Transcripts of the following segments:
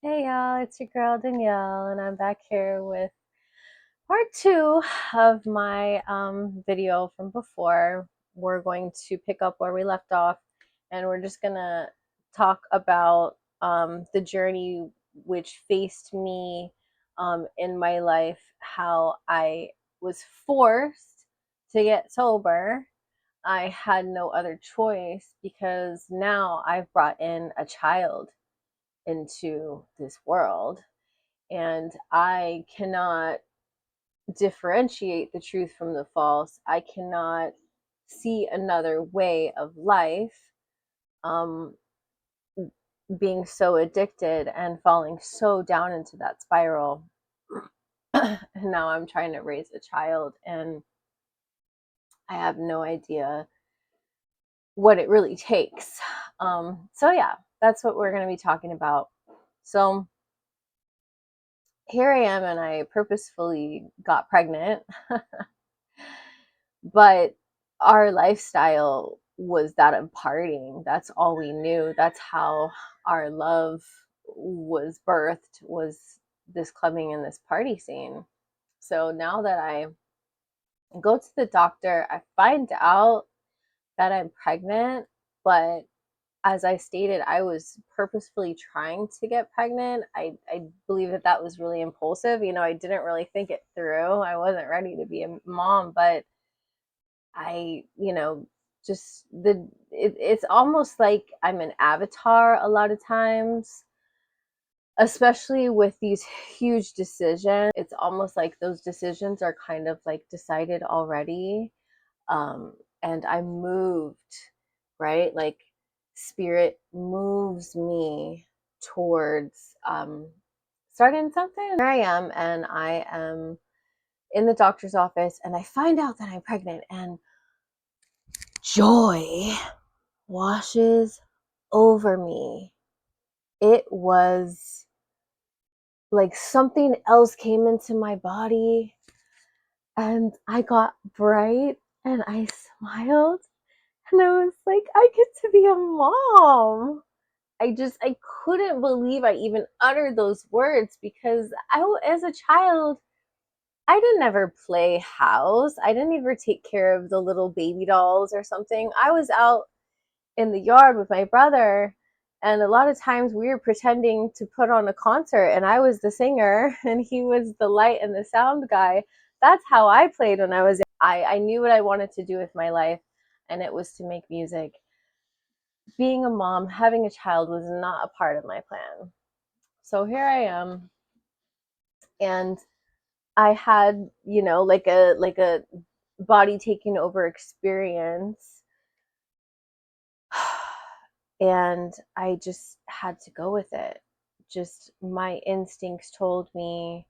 Hey y'all, it's your girl Danielle, and I'm back here with part two of my video from before. We're going to pick up where we left off, and we're just gonna talk about the journey which faced me in my life, how I was forced to get sober. I had no other choice because now I've brought in a child into this world, and I cannot differentiate the truth from the false. I cannot see another way of life, um, being so addicted and falling so down into that spiral. And now I'm trying to raise a child, and I have no idea what it really takes. So, yeah, that's what we're going to be talking about. So, here I am, and I purposefully got pregnant, but our lifestyle was that of partying. That's all we knew. That's how our love was birthed, was this clubbing and this party scene. So now that I go to the doctor, I find out that I'm pregnant, but as I stated, I was purposefully trying to get pregnant. I believe that that was really impulsive. I didn't really think it through. I wasn't ready to be a mom, but just it's almost like I'm an avatar a lot of times, especially with these huge decisions. It's almost like those decisions are kind of like decided already. Um, and I'm moved, right? Like spirit moves me towards starting something. Here I am, and I am in the doctor's office, and I find out that I'm pregnant, and joy washes over me. It was like something else came into my body, and I got bright, and I smiled, and I was like, I get to be a mom. I couldn't believe I even uttered those words, because as a child, I didn't ever play house. I didn't ever take care of the little baby dolls or something. I was out in the yard with my brother, and a lot of times we were pretending to put on a concert, and I was the singer and he was the light and the sound guy. That's how I played when I was young. I knew what I wanted to do with my life, and it was to make music. Being a mom, having a child, was not a part of my plan. So here I am, and I had, like a body taking over experience. And I just had to go with it. Just my instincts told me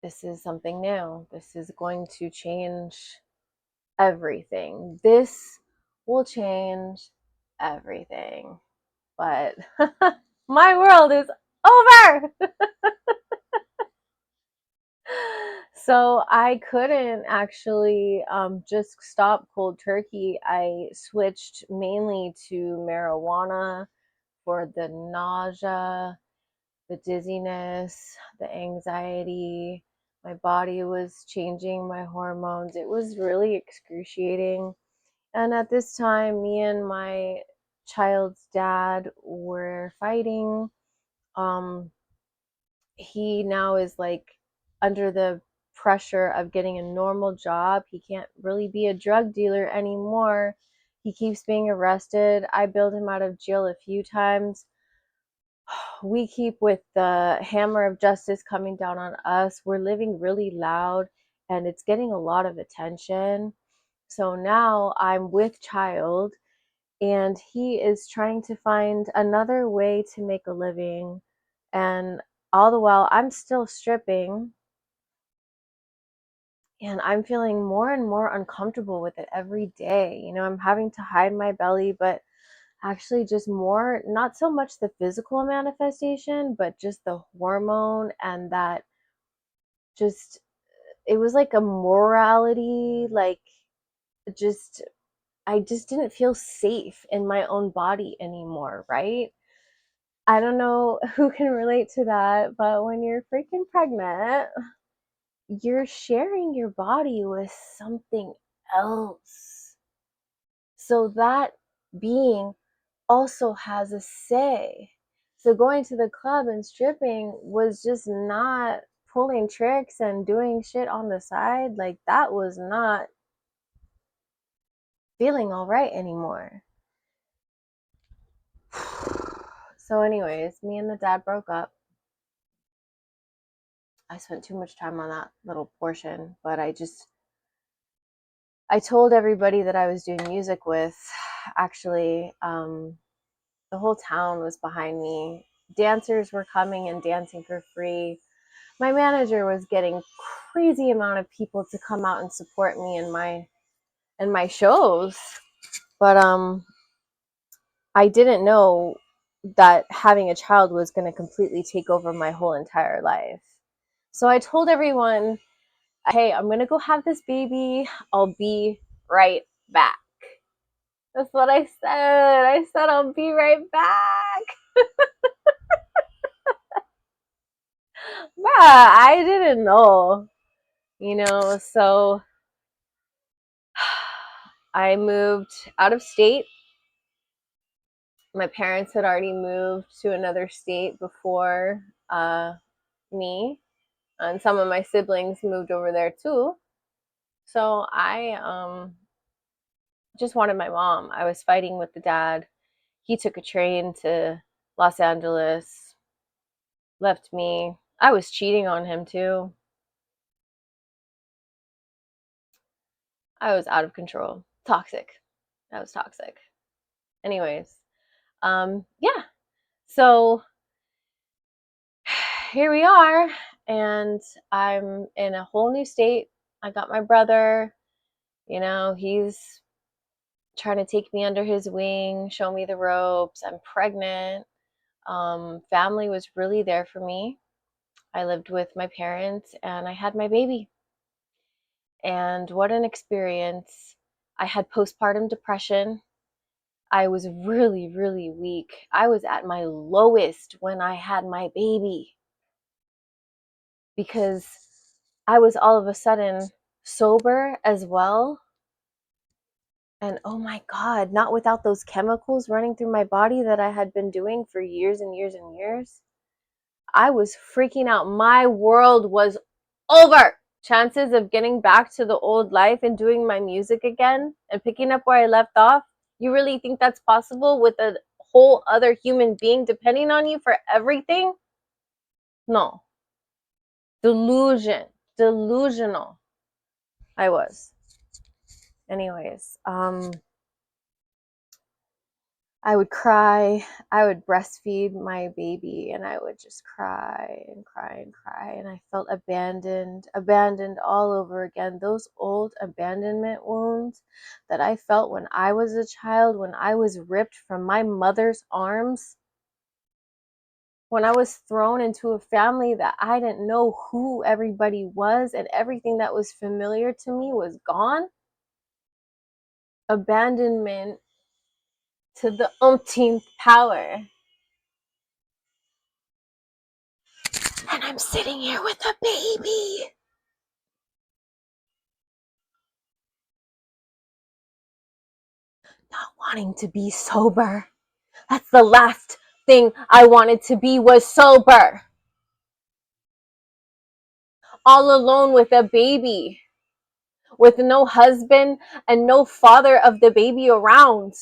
this is something new. This is going to change everything. This will change everything. But my world is over. So I couldn't actually just stop cold turkey. I switched mainly to marijuana for the nausea, the dizziness, the anxiety. My body was changing my hormones. It was really excruciating. And at this time, me and my child's dad were fighting. Um, he now is like under the pressure of getting a normal job. He can't really be a drug dealer anymore. He keeps being arrested. I bailed him out of jail a few times. We keep with the hammer of justice coming down on us. We're living really loud, and it's getting a lot of attention. So now I'm with child, and he is trying to find another way to make a living. And all the while, I'm still stripping, and I'm feeling more and more uncomfortable with it every day. I'm having to hide my belly, but actually just more, not so much the physical manifestation, but just the hormone, and that just, it was like a morality, like, just, I just didn't feel safe in my own body anymore, right? I don't know who can relate to that, but when you're freaking pregnant, you're sharing your body with something else. So that being also has a say. So going to the club and stripping was just not pulling tricks and doing shit on the side. Like, that was not feeling all right anymore. So anyways, me and the dad broke up. I spent too much time on that little portion, but I told everybody that I was doing music with. Actually, the whole town was behind me. Dancers were coming and dancing for free. My manager was getting crazy amount of people to come out and support me in my shows. But I didn't know that having a child was going to completely take over my whole entire life. So I told everyone, hey, I'm going to go have this baby. I'll be right back. That's what I said. I said, I'll be right back. Bruh, I didn't know, so I moved out of state. My parents had already moved to another state before me, and some of my siblings moved over there too. So I just wanted my mom. I was fighting with the dad. He took a train to Los Angeles, left me. I was cheating on him too. I was out of control. Toxic. I was toxic. Anyways, yeah. So here we are, and I'm in a whole new state. I got my brother, he's trying to take me under his wing, show me the ropes. I'm pregnant. Family was really there for me. I lived with my parents and I had my baby. And what an experience. I had postpartum depression. I was really, really weak. I was at my lowest when I had my baby because I was all of a sudden sober as well. And oh my God, not without those chemicals running through my body that I had been doing for years and years and years. I was freaking out. My world was over. Chances of getting back to the old life and doing my music again and picking up where I left off, you really think that's possible with a whole other human being depending on you for everything? No. Delusional I was. Anyways, I would cry. I would breastfeed my baby and I would just cry and cry and cry. And I felt abandoned all over again. Those old abandonment wounds that I felt when I was a child, when I was ripped from my mother's arms, when I was thrown into a family that I didn't know who everybody was and everything that was familiar to me was gone. Abandonment to the umpteenth power. And I'm sitting here with a baby. Not wanting to be sober. That's the last thing I wanted to be, was sober. All alone with a baby. With no husband and no father of the baby around.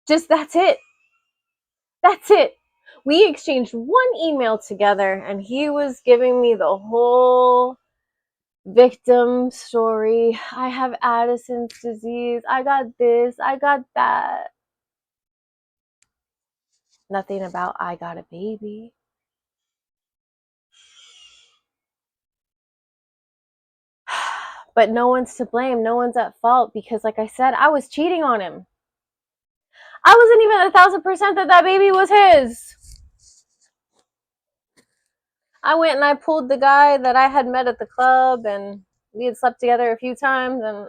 Just that's it. That's it. We exchanged one email together and he was giving me the whole victim story. I have Addison's disease. I got this. I got that. Nothing about I got a baby. But no one's to blame. No one's at fault because, like I said, I was cheating on him. I wasn't even 1,000% that baby was his. I went and I pulled the guy that I had met at the club and we had slept together a few times, and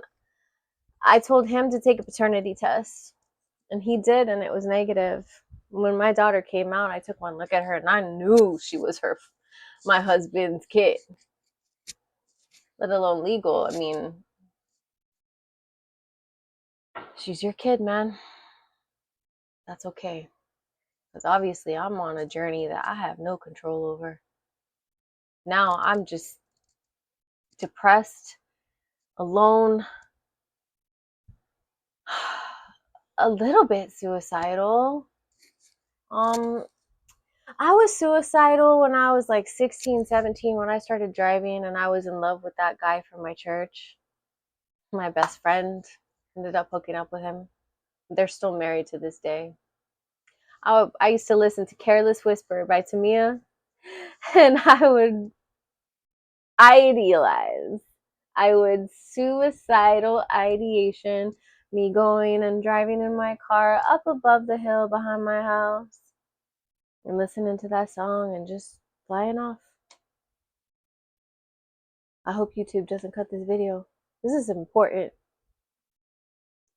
I told him to take a paternity test. And he did, and it was negative. When my daughter came out, I took one look at her and I knew she was my husband's kid, let alone legal. I mean, she's your kid, man. That's okay. Because obviously I'm on a journey that I have no control over. Now I'm just depressed, alone, a little bit suicidal. I was suicidal when I was like 16, 17, when I started driving, and I was in love with that guy from my church. My best friend ended up hooking up with him. They're still married to this day. I used to listen to Careless Whisper by Tamia, and I would idealize. I would suicidal ideation me going and driving in my car up above the hill behind my house and listening to that song and just flying off. I hope YouTube doesn't cut this video. This is important.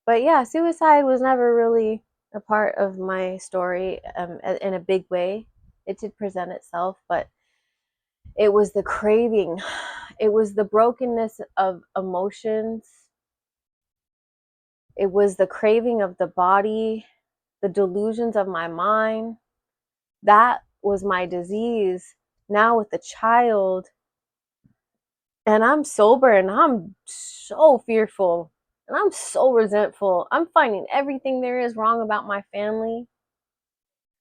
But yeah, suicide was never really a part of my story in a big way. It did present itself, but it was the craving. It was the brokenness of emotions. It was the craving of the body, the delusions of my mind. That was my disease. Now with the child, and I'm sober and I'm so fearful and I'm so resentful. I'm finding everything there is wrong about my family.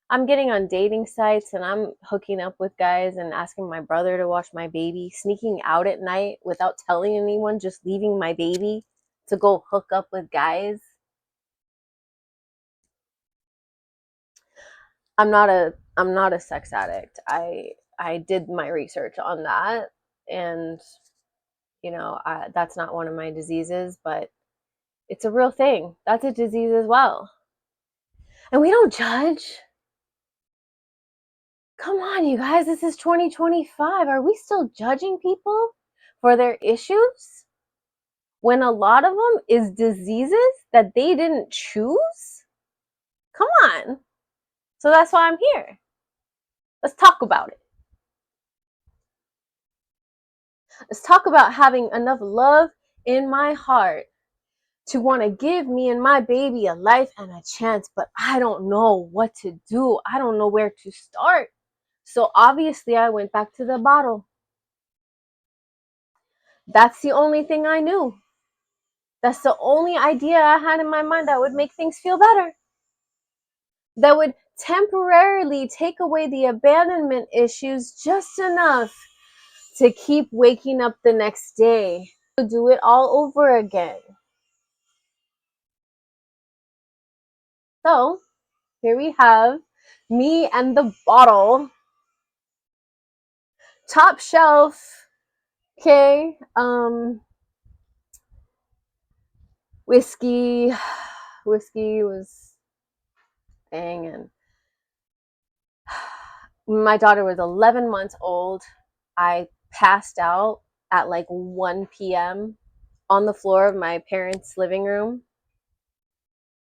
I'm getting on dating sites and I'm hooking up with guys and asking my brother to watch my baby, sneaking out at night without telling anyone, just leaving my baby to go hook up with guys. I'm not a sex addict. I did my research on that, and that's not one of my diseases, but it's a real thing. That's a disease as well. And we don't judge. Come on, you guys, this is 2025. Are we still judging people for their issues when a lot of them is diseases that they didn't choose? Come on. So that's why I'm here. Let's talk about it. Let's talk about having enough love in my heart to want to give me and my baby a life and a chance, but I don't know what to do. I don't know where to start. So obviously I went back to the bottle. That's the only thing I knew. That's the only idea I had in my mind that would make things feel better. That would temporarily take away the abandonment issues just enough to keep waking up the next day. To do it all over again. So here we have me and the bottle. Top shelf. Okay. Whiskey was banging. My daughter was 11 months old. I passed out at like 1 p.m. on the floor of my parents' living room.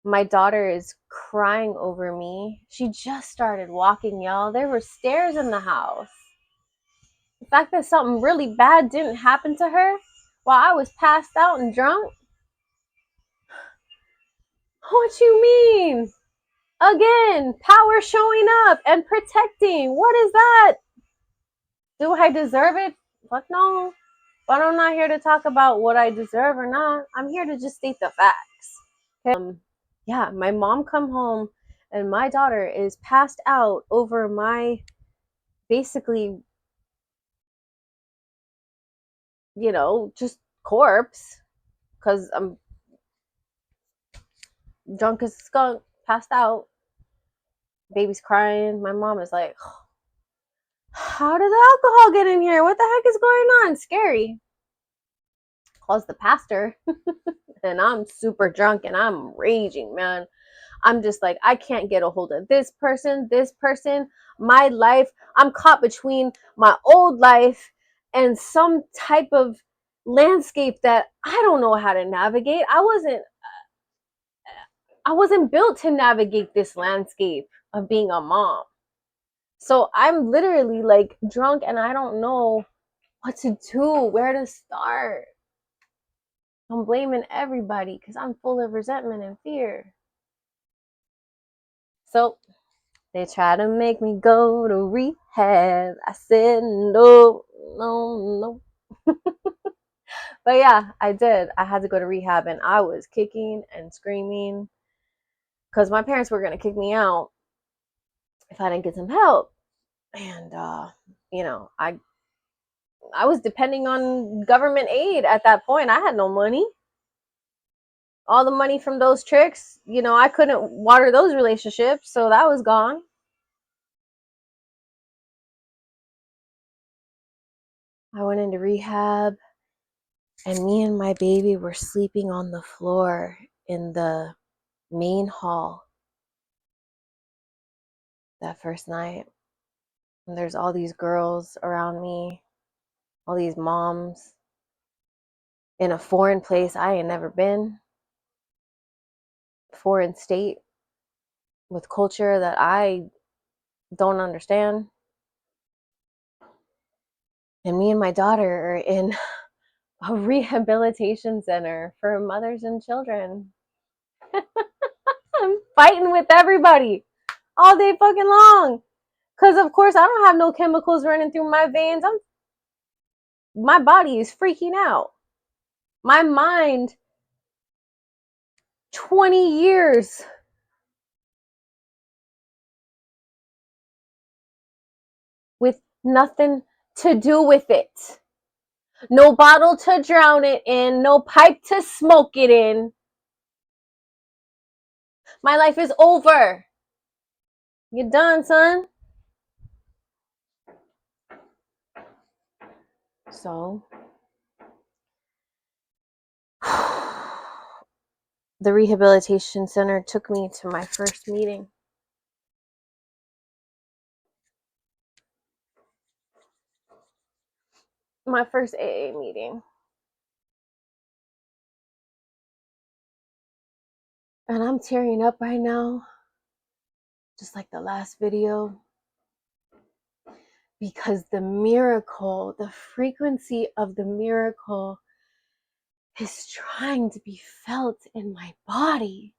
My daughter is crying over me. She just started walking, y'all. There were stairs in the house. The fact that something really bad didn't happen to her while I was passed out and drunk. What you mean? Again, power showing up and protecting. What is that? Do I deserve it? Fuck no. But I'm not here to talk about what I deserve or not. I'm here to just state the facts. Okay? Yeah, my mom come home and my daughter is passed out over my basically, just corpse because I'm drunk as a skunk, passed out. Baby's crying. My mom is like, how did the alcohol get in here? What the heck is going on? Scary. Calls the pastor. And I'm super drunk and I'm raging, man. I'm just like, I can't get a hold of this person, my life. I'm caught between my old life and some type of landscape that I don't know how to navigate. I wasn't built to navigate this landscape of being a mom. So I'm literally like drunk and I don't know what to do, where to start. I'm blaming everybody because I'm full of resentment and fear. So they try to make me go to rehab. I said no, no, no. But yeah, I did. I had to go to rehab and I was kicking and screaming because my parents were going to kick me out if I didn't get some help. And, you know, I was depending on government aid at that point. I had no money. All the money from those tricks, you know, I couldn't water those relationships, so that was gone. I went into rehab, and me and my baby were sleeping on the floor in the main hall that first night. And there's all these girls around me, all these moms in a foreign place I ain't never been, foreign state with culture that I don't understand. And me and my daughter are in a rehabilitation center for mothers and children. I'm fighting with everybody all day fucking long. Because, of course, I don't have no chemicals running through my veins. My body is freaking out. My mind, 20 years with nothing to do with it. No bottle to drown it in, no pipe to smoke it in. My life is over. You're done, son. So, the rehabilitation center took me to my first meeting. My first AA meeting. And I'm tearing up right now, just like the last video, because the miracle, the frequency of the miracle is trying to be felt in my body.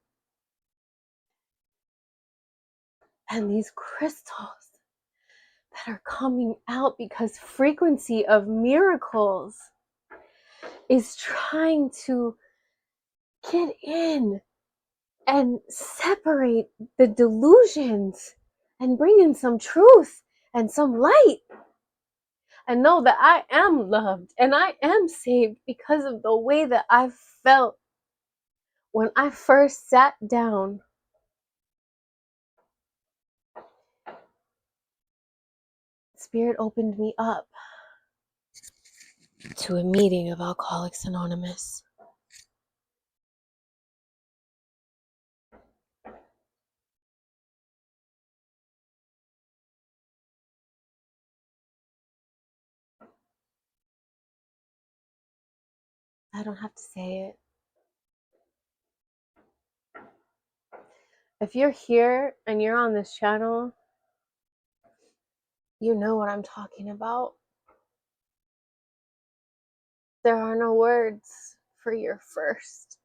And these crystals that are coming out because frequency of miracles is trying to get in and separate the delusions and bring in some truth and some light and know that I am loved and I am saved because of the way that I felt when I first sat down. Spirit opened me up to a meeting of Alcoholics Anonymous. I don't have to say it. If you're here and you're on this channel, you know what I'm talking about. There are no words for your first.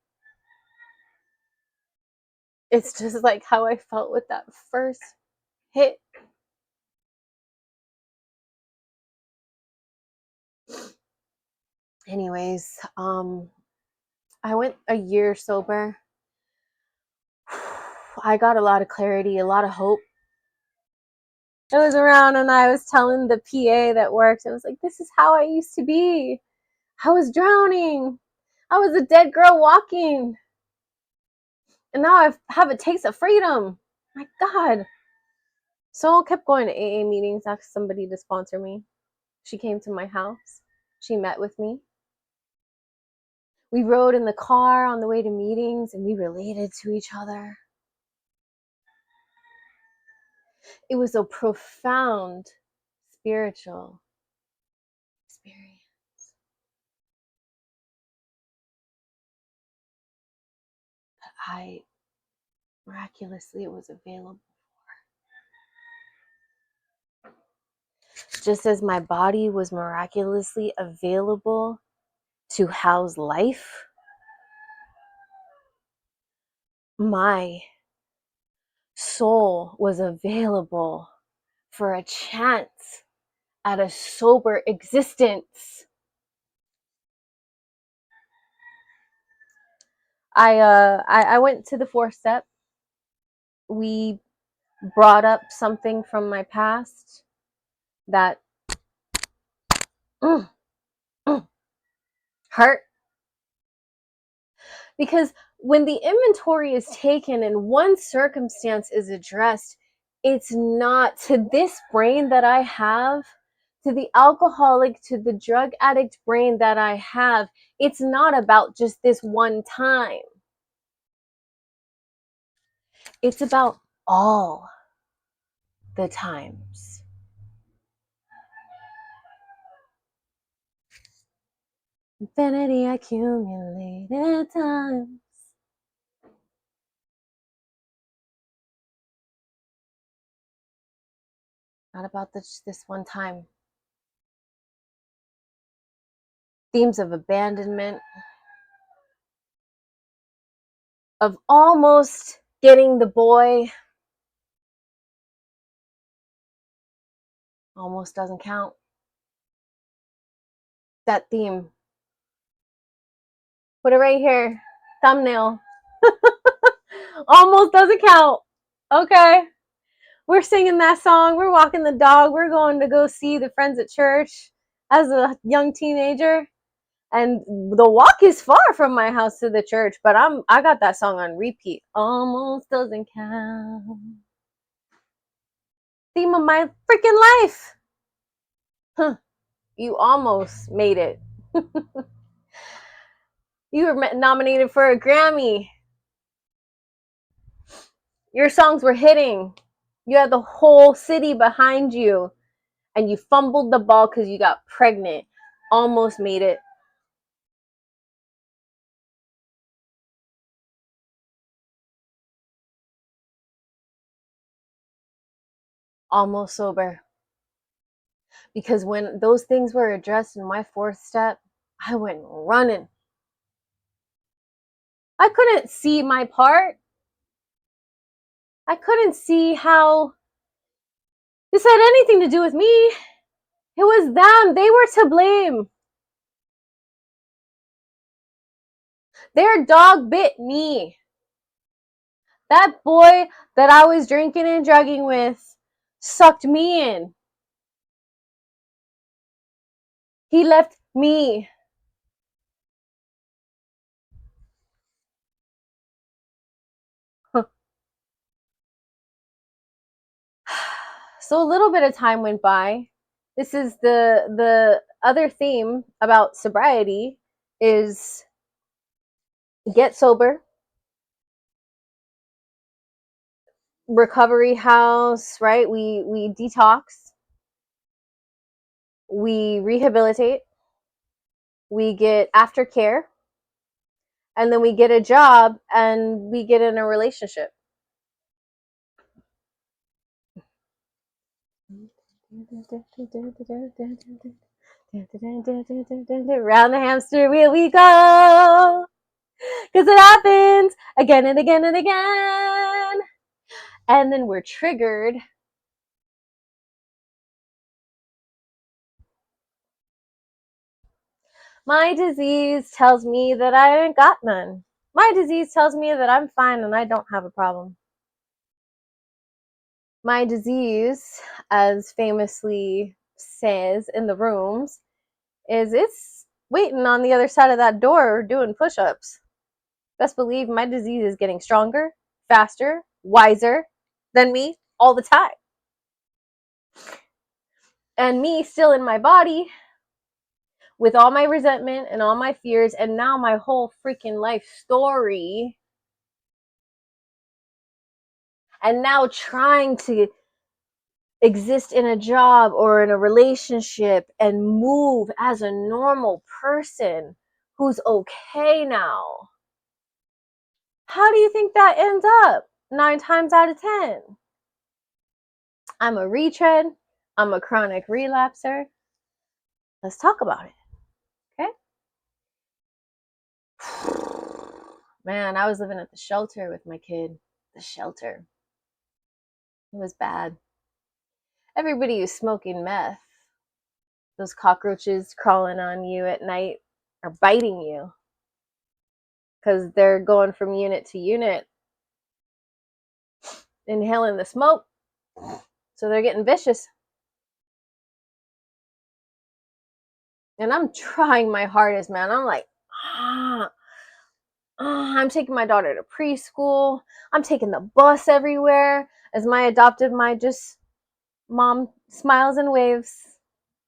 It's just like how I felt with that first hit. Anyways, I went a year sober. I got a lot of clarity, a lot of hope. I was around and I was telling the PA that worked, I was like, this is how I used to be. I was drowning. I was a dead girl walking. And now I have a taste of freedom. My God. So I kept going to AA meetings, asked somebody to sponsor me. She came to my house. She met with me. We rode in the car on the way to meetings and we related to each other. It was a profound spiritual experience. I miraculously it was available. Just as my body was miraculously available to house life, my soul was available for a chance at a sober existence. I went to the 4-step. We brought up something from my past that mm, mm, hurt. Because when the inventory is taken and one circumstance is addressed, it's not to this brain that I have, to the alcoholic, to the drug addict brain that I have, it's not about just this one time. It's about all the times. Infinity accumulated times. Not about this one time. Themes of abandonment, of almost getting the boy. Almost doesn't count. That theme. Put it right here. Thumbnail. Almost doesn't count. Okay. We're singing that song. We're walking the dog. We're going to go see the friends at church as a young teenager. And the walk is far from my house to the church, but I got that song on repeat. Almost doesn't count. Theme of my freaking life. Huh. You almost made it. You were nominated for a Grammy. Your songs were hitting. You had the whole city behind you, and you fumbled the ball because you got pregnant. Almost made it. Almost sober. Because when those things were addressed in my 4th step, I went running. I couldn't see my part. I couldn't see how this had anything to do with me. It was them. They were to blame. Their dog bit me. That boy that I was drinking and drugging with sucked me in. He left me. So a little bit of time went by. This is the other theme about sobriety is get sober, recovery house, right? We detox, we rehabilitate, we get aftercare, and then we get a job and we get in a relationship. Round the hamster wheel we go, because it happens again and again and again. And then we're triggered. My disease tells me that I ain't got none. My disease tells me that I'm fine and I don't have a problem. My disease, as famously says in the rooms, is it's waiting on the other side of that door doing push-ups. Best believe my disease is getting stronger, faster, wiser than me all the time. And me still in my body with all my resentment and all my fears, and now my whole freaking life story, and now trying to exist in a job or in a relationship and move as a normal person who's okay now. How do you think that ends up? 9 times out of 10. I'm a retread. I'm a chronic relapser. Let's talk about it. Okay? Man, I was living at the shelter with my kid. The shelter. It was bad. Everybody was smoking meth. Those cockroaches crawling on you at night are biting you because they're going from unit to unit, inhaling the smoke. So they're getting vicious. And I'm trying my hardest, man. I'm like, I'm taking my daughter to preschool. I'm taking the bus everywhere as my adopted just mom smiles and waves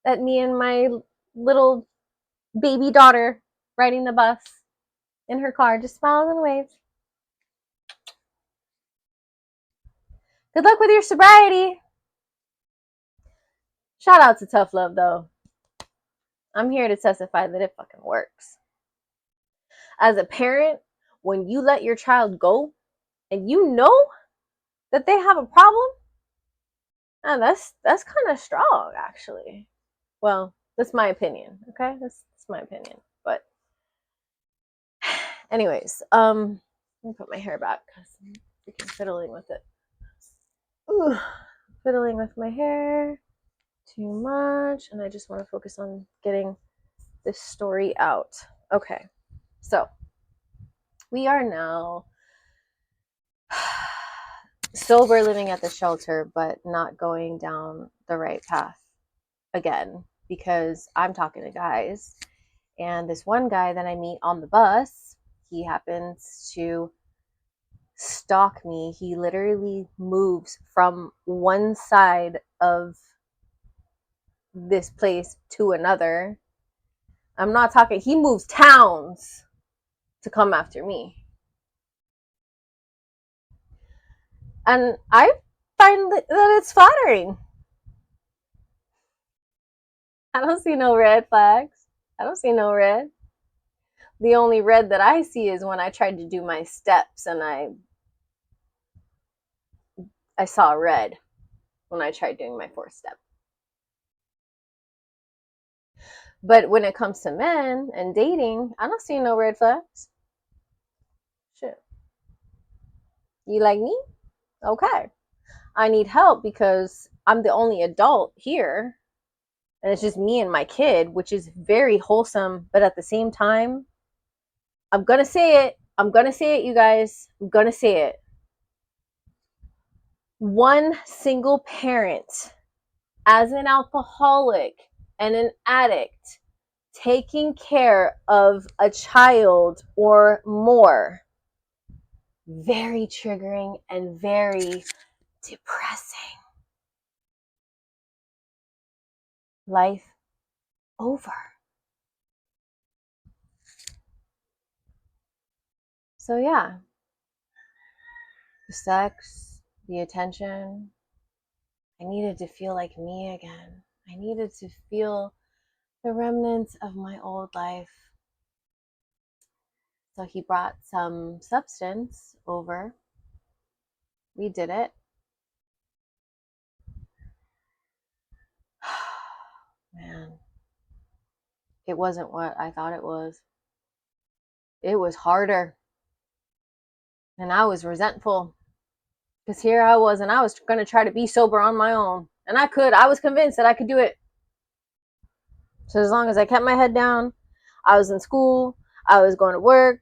at me and my little baby daughter riding the bus in her car, just smiles and waves. Good luck with your sobriety. Shout out to Tough Love, though. I'm here to testify that it fucking works. As a parent, when you let your child go and you know that they have a problem, man, that's kind of strong, actually. Well, that's my opinion, okay? That's my opinion. But anyways, let me put my hair back because I'm freaking fiddling with it. Ooh, fiddling with my hair too much, and I just want to focus on getting this story out. Okay, so we are now sober, living at the shelter, but not going down the right path again, because I'm talking to guys, and this one guy that I meet on the bus, he happens to stalk me. He literally moves from one side of this place to another. I'm not talking, he moves towns to come after me. And I find that it's flattering. I don't see no red flags. I don't see no red. The only red that I see is when I tried to do my steps and I saw red when I tried doing my 4th step. But when it comes to men and dating, I don't see no red flags. Shit. You like me? Okay. I need help because I'm the only adult here. And it's just me and my kid, which is very wholesome. But at the same time, I'm going to say it. I'm going to say it, you guys. I'm going to say it. One single parent, as an alcoholic and an addict, taking care of a child or more, very triggering and very depressing. Life over. So yeah, the sex, the attention, I needed to feel like me again. I needed to feel the remnants of my old life. So he brought some substance over. We did it. Man, it wasn't what I thought it was. It was harder. And I was resentful. Because here I was, and I was going to try to be sober on my own. And I could. I was convinced that I could do it. So as long as I kept my head down, I was in school, I was going to work,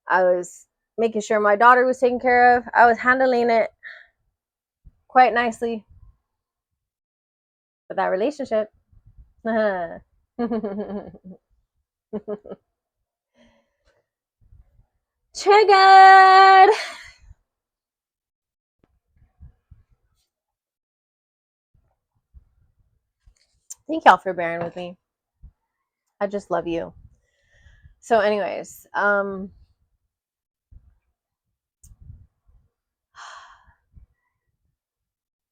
I was making sure my daughter was taken care of, I was handling it quite nicely. But that relationship, triggered. Thank y'all for bearing with me. I just love you. So anyways,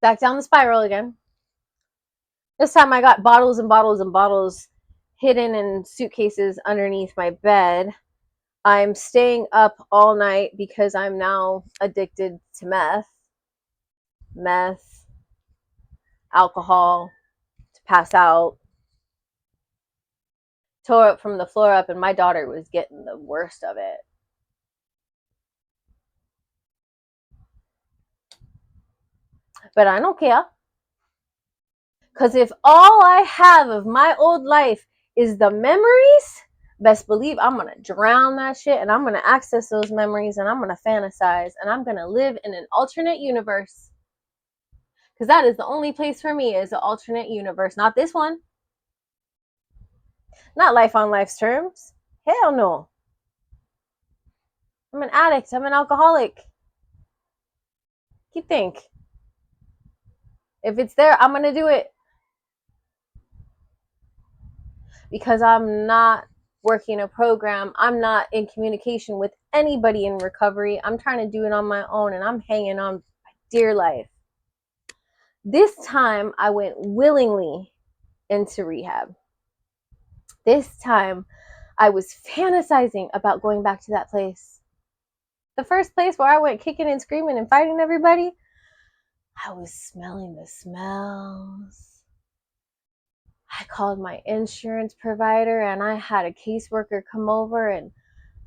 back down the spiral again. This time I got bottles and bottles and bottles hidden in suitcases underneath my bed. I'm staying up all night because I'm now addicted to meth, alcohol, to pass out. Tore up from the floor up, and my daughter was getting the worst of it. But I don't care. Because if all I have of my old life is the memories, best believe I'm going to drown that shit and I'm going to access those memories and I'm going to fantasize and I'm going to live in an alternate universe. Because that is the only place for me is an alternate universe. Not this one. Not life on life's terms. Hell no. I'm an addict. I'm an alcoholic. You think. If it's there, I'm going to do it. Because I'm not working a program. I'm not in communication with anybody in recovery. I'm trying to do it on my own and I'm hanging on my dear life. This time I went willingly into rehab. This time I was fantasizing about going back to that place. The first place where I went kicking and screaming and fighting everybody, I was smelling the smells. I called my insurance provider and I had a caseworker come over and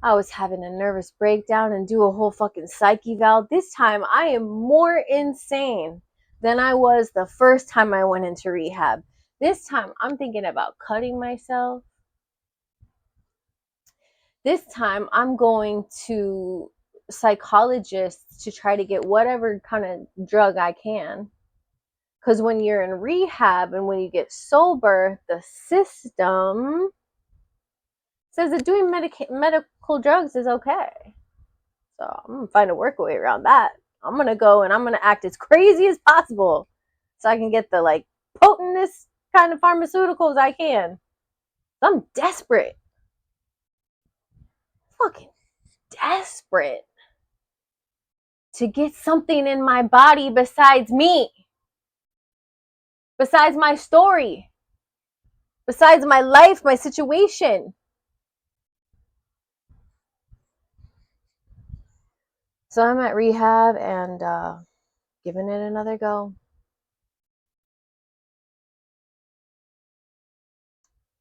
I was having a nervous breakdown and do a whole fucking psych eval. This time I am more insane than I was the first time I went into rehab. This time I'm thinking about cutting myself. This time I'm going to psychologists to try to get whatever kind of drug I can. Because when you're in rehab and when you get sober, the system says that doing medical drugs is okay. So I'm going to find a workaway around that. I'm going to go and I'm going to act as crazy as possible so I can get the like potentest kind of pharmaceuticals I can. I'm desperate. Fucking desperate to get something in my body besides me. Besides my story. Besides my life, my situation. So I'm at rehab and giving it another go.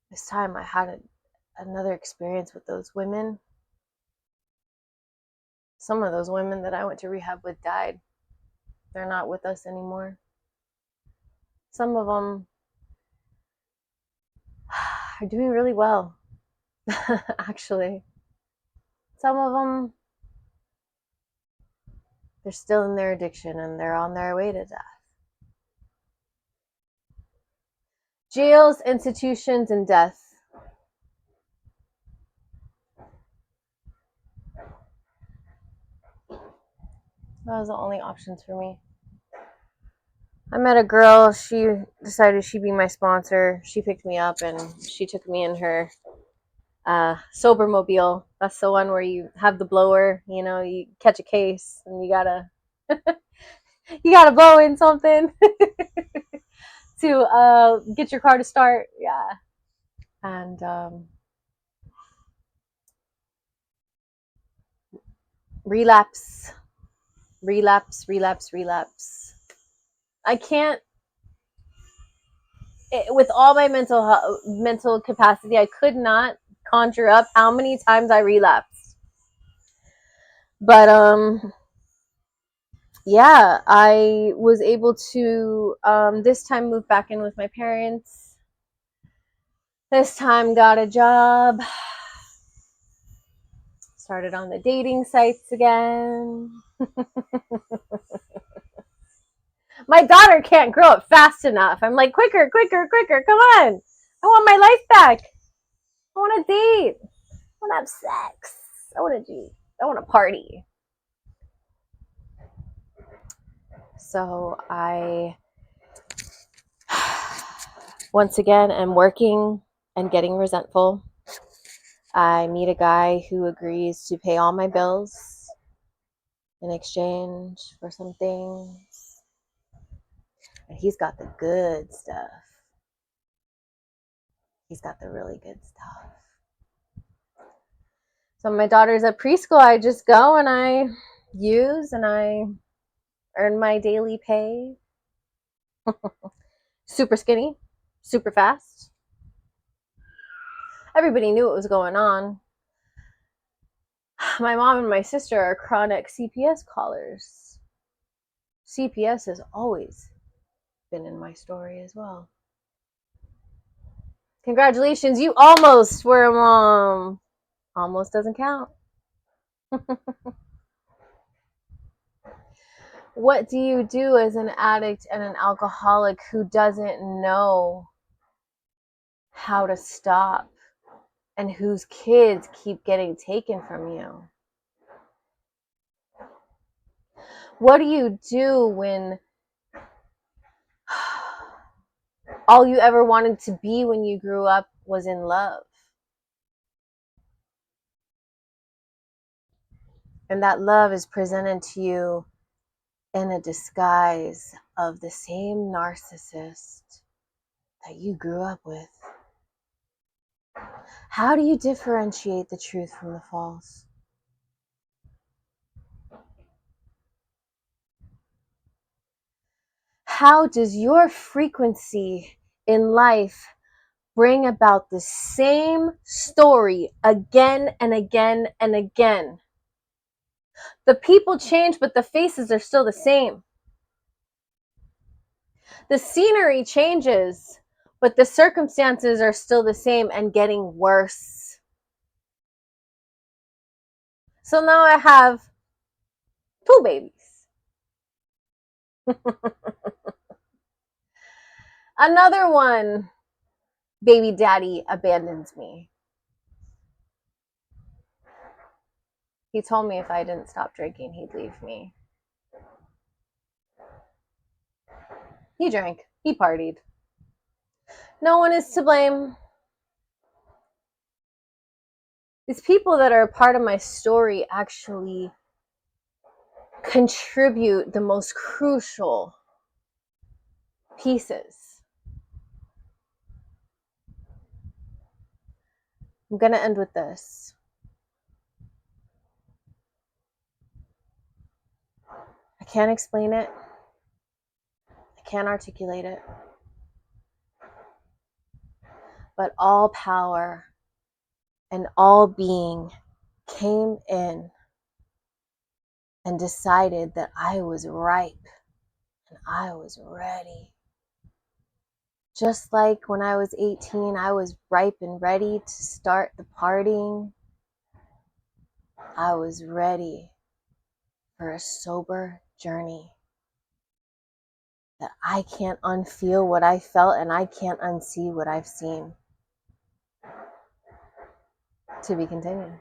This time I had another experience with those women. Some of those women that I went to rehab with died. They're not with us anymore. Some of them are doing really well, actually. Some of them, they're still in their addiction and they're on their way to death. Jails, institutions, and death. That was the only options for me. I met a girl. She decided she'd be my sponsor. She picked me up and she took me in her sober mobile. That's the one where you have the blower. You know, you catch a case and you gotta blow in something to get your car to start. Yeah, and relapse. I can't. With all my mental capacity, I could not conjure up how many times I relapsed. But yeah, I was able to this time move back in with my parents. This time got a job. Started on the dating sites again. My daughter can't grow up fast enough. I'm like, quicker, come on. I want my life back. I want to date. I want to have sex. I want to do. I want to party. So I once again am working and getting resentful. I meet a guy who agrees to pay all my bills in exchange for some things. And he's got the good stuff. He's got the really good stuff. So my daughter's at preschool. I just go and I use and I earn my daily pay. Super skinny, super fast. Everybody knew what was going on. My mom and my sister are chronic CPS callers. CPS has always been in my story as well. Congratulations, you almost were a mom. Almost doesn't count. What do you do as an addict and an alcoholic who doesn't know how to stop and whose kids keep getting taken from you? What do you do when all you ever wanted to be when you grew up was in love? And that love is presented to you in a disguise of the same narcissist that you grew up with. How do you differentiate the truth from the false? How does your frequency in life bring about the same story again and again and again? The people change, but the faces are still the same. The scenery changes, but the circumstances are still the same and getting worse. So now I have 2 babies. Another one, baby daddy abandons me. He told me if I didn't stop drinking, he'd leave me. He drank. He partied. No one is to blame. These people that are a part of my story actually contribute the most crucial pieces. I'm going to end with this. I can't explain it. I can't articulate it. But all power and all being came in and decided that I was ripe and I was ready. Just like when I was 18, I was ripe and ready to start the partying. I was ready for a sober journey. That I can't unfeel what I felt and I can't unsee what I've seen. To be continued.